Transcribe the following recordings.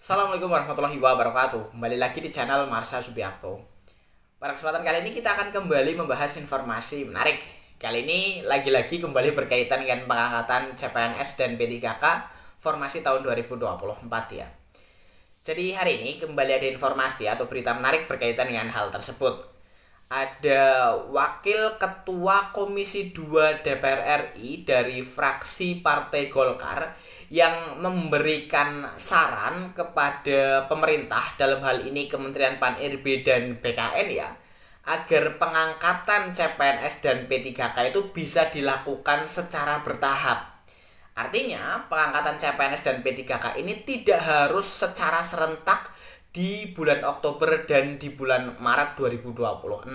Assalamualaikum warahmatullahi wabarakatuh. Kembali lagi di channel Marsha Subiakto. Pada kesempatan kali ini kita akan kembali membahas informasi menarik. Kali ini lagi-lagi kembali berkaitan dengan pengangkatan CPNS dan P3K formasi tahun 2024 ya. Jadi hari ini kembali ada informasi atau berita menarik berkaitan dengan hal tersebut. Ada Wakil Ketua Komisi 2 DPR RI dari fraksi Partai Golkar yang memberikan saran kepada pemerintah, dalam hal ini Kementerian Pan-RB dan BKN ya, agar pengangkatan CPNS dan P3K itu bisa dilakukan secara bertahap. Artinya pengangkatan CPNS dan P3K ini tidak harus secara serentak di bulan Oktober dan di bulan Maret 2026.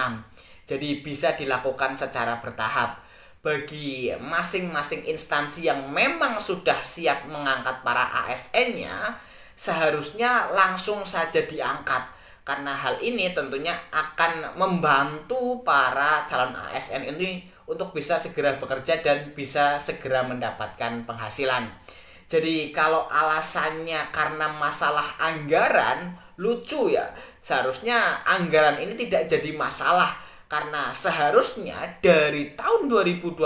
Jadi bisa dilakukan secara bertahap. Bagi masing-masing instansi yang memang sudah siap mengangkat para ASN-nya, seharusnya langsung saja diangkat. Karena hal ini tentunya akan membantu para calon ASN ini untuk bisa segera bekerja dan bisa segera mendapatkan penghasilan. Jadi kalau alasannya karena masalah anggaran, lucu ya. Seharusnya anggaran ini tidak jadi masalah. Karena seharusnya dari tahun 2024,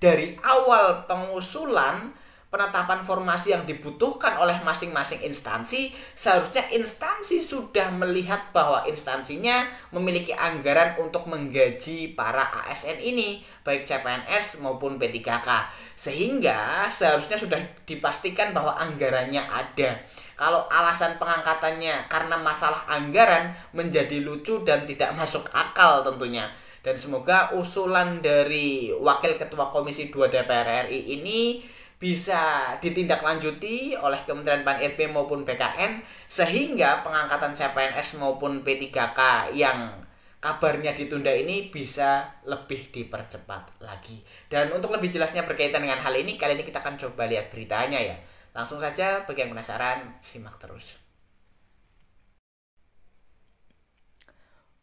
dari awal pengusulan penetapan formasi yang dibutuhkan oleh masing-masing instansi, seharusnya instansi sudah melihat bahwa instansinya memiliki anggaran untuk menggaji para ASN ini, baik CPNS maupun P3K. Sehingga seharusnya sudah dipastikan bahwa anggarannya ada. Kalau alasan pengangkatannya karena masalah anggaran menjadi lucu dan tidak masuk akal tentunya. Dan semoga usulan dari Wakil Ketua Komisi 2 DPR RI ini bisa ditindaklanjuti oleh Kementerian Pan-RB maupun BKN, sehingga pengangkatan CPNS maupun P3K yang kabarnya ditunda ini bisa lebih dipercepat lagi. Dan untuk lebih jelasnya berkaitan dengan hal ini, kali ini kita akan coba lihat beritanya ya. Langsung saja, bagi yang penasaran, simak terus.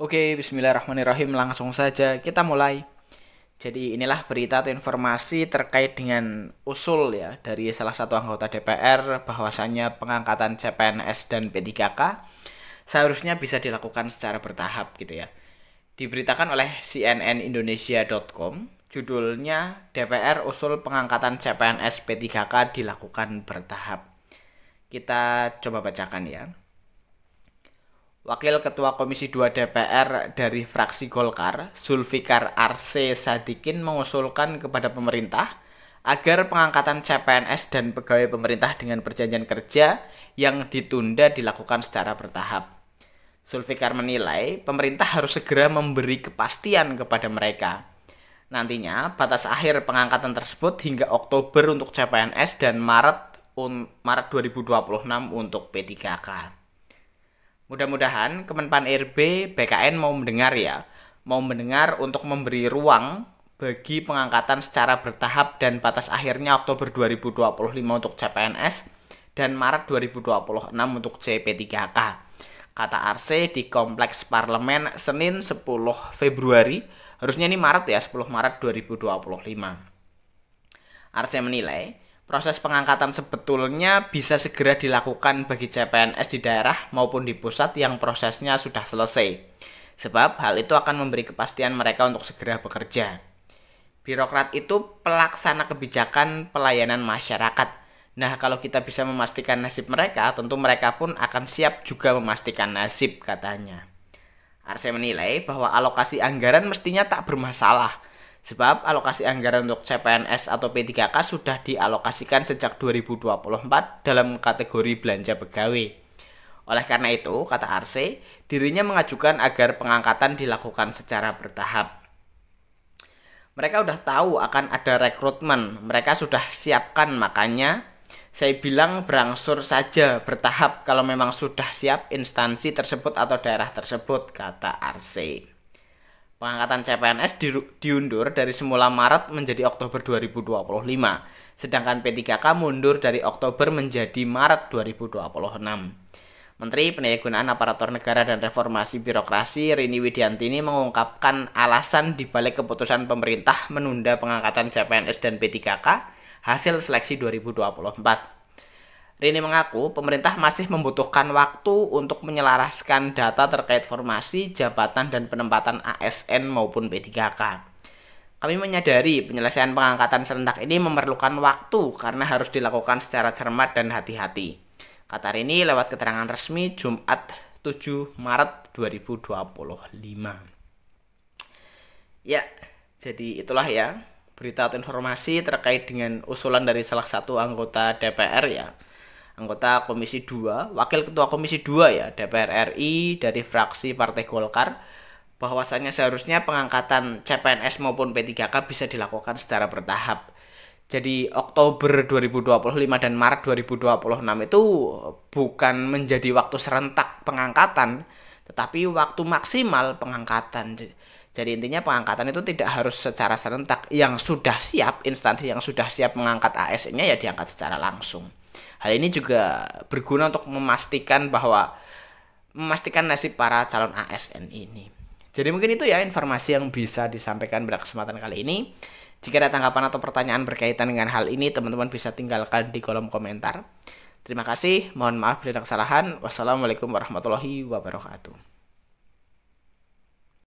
Oke, bismillahirrahmanirrahim. Langsung saja kita mulai. Jadi inilah berita atau informasi terkait dengan usul ya dari salah satu anggota DPR bahwasannya pengangkatan CPNS dan P3K seharusnya bisa dilakukan secara bertahap gitu ya. Diberitakan oleh cnnindonesia.com, judulnya DPR usul pengangkatan CPNS P3K dilakukan bertahap. Kita coba bacakan ya. Wakil Ketua Komisi 2 DPR dari fraksi Golkar, Zulfikar Arse Sadikin mengusulkan kepada pemerintah agar pengangkatan CPNS dan pegawai pemerintah dengan perjanjian kerja yang ditunda dilakukan secara bertahap. Zulfikar menilai pemerintah harus segera memberi kepastian kepada mereka. Nantinya batas akhir pengangkatan tersebut hingga Oktober untuk CPNS dan Maret 2026 untuk P3K. Mudah-mudahan Kemenpan RB BKN mau mendengar ya. Mau mendengar untuk memberi ruang bagi pengangkatan secara bertahap dan batas akhirnya Oktober 2025 untuk CPNS dan Maret 2026 untuk CP3K. Kata Arse di Kompleks Parlemen Senin 10 Februari. Harusnya ini Maret ya, 10 Maret 2025. Arse menilai proses pengangkatan sebetulnya bisa segera dilakukan bagi CPNS di daerah maupun di pusat yang prosesnya sudah selesai. Sebab hal itu akan memberi kepastian mereka untuk segera bekerja. Birokrat itu pelaksana kebijakan pelayanan masyarakat. Nah, kalau kita bisa memastikan nasib mereka, tentu mereka pun akan siap juga memastikan nasib, katanya. Arse menilai bahwa alokasi anggaran mestinya tak bermasalah. Sebab alokasi anggaran untuk CPNS atau P3K sudah dialokasikan sejak 2024 dalam kategori belanja pegawai. Oleh karena itu, kata Arse, dirinya mengajukan agar pengangkatan dilakukan secara bertahap. Mereka udah tahu akan ada rekrutmen, mereka sudah siapkan, makanya saya bilang berangsur saja bertahap kalau memang sudah siap instansi tersebut atau daerah tersebut, kata Arse. Pengangkatan CPNS diundur dari semula Maret menjadi Oktober 2025, sedangkan P3K mundur dari Oktober menjadi Maret 2026. Menteri Pendaya-gunaan Aparatur Negara dan Reformasi Birokrasi Rini Widiantini mengungkapkan alasan dibalik keputusan pemerintah menunda pengangkatan CPNS dan P3K hasil seleksi 2024. Rini mengaku pemerintah masih membutuhkan waktu untuk menyelaraskan data terkait formasi, jabatan, dan penempatan ASN maupun P3K. Kami menyadari penyelesaian pengangkatan serentak ini memerlukan waktu karena harus dilakukan secara cermat dan hati-hati, kata Rini lewat keterangan resmi Jumat 7 Maret 2025. Ya, jadi itulah ya berita atau informasi terkait dengan usulan dari salah satu anggota DPR ya. Anggota Komisi 2, Wakil Ketua Komisi 2 ya, DPR RI dari fraksi Partai Golkar, bahwasannya seharusnya pengangkatan CPNS maupun P3K bisa dilakukan secara bertahap. Jadi Oktober 2025 dan Maret 2026 itu bukan menjadi waktu serentak pengangkatan, tetapi waktu maksimal pengangkatan. Jadi intinya pengangkatan itu tidak harus secara serentak. Yang sudah siap, instansi yang sudah siap mengangkat ASN-nya ya diangkat secara langsung. Hal ini juga berguna untuk memastikan nasib para calon ASN ini. Jadi mungkin itu ya informasi yang bisa disampaikan pada kesempatan kali ini. Jika ada tanggapan atau pertanyaan berkaitan dengan hal ini, teman-teman bisa tinggalkan di kolom komentar. Terima kasih, mohon maaf bila ada kesalahan. Wassalamualaikum warahmatullahi wabarakatuh.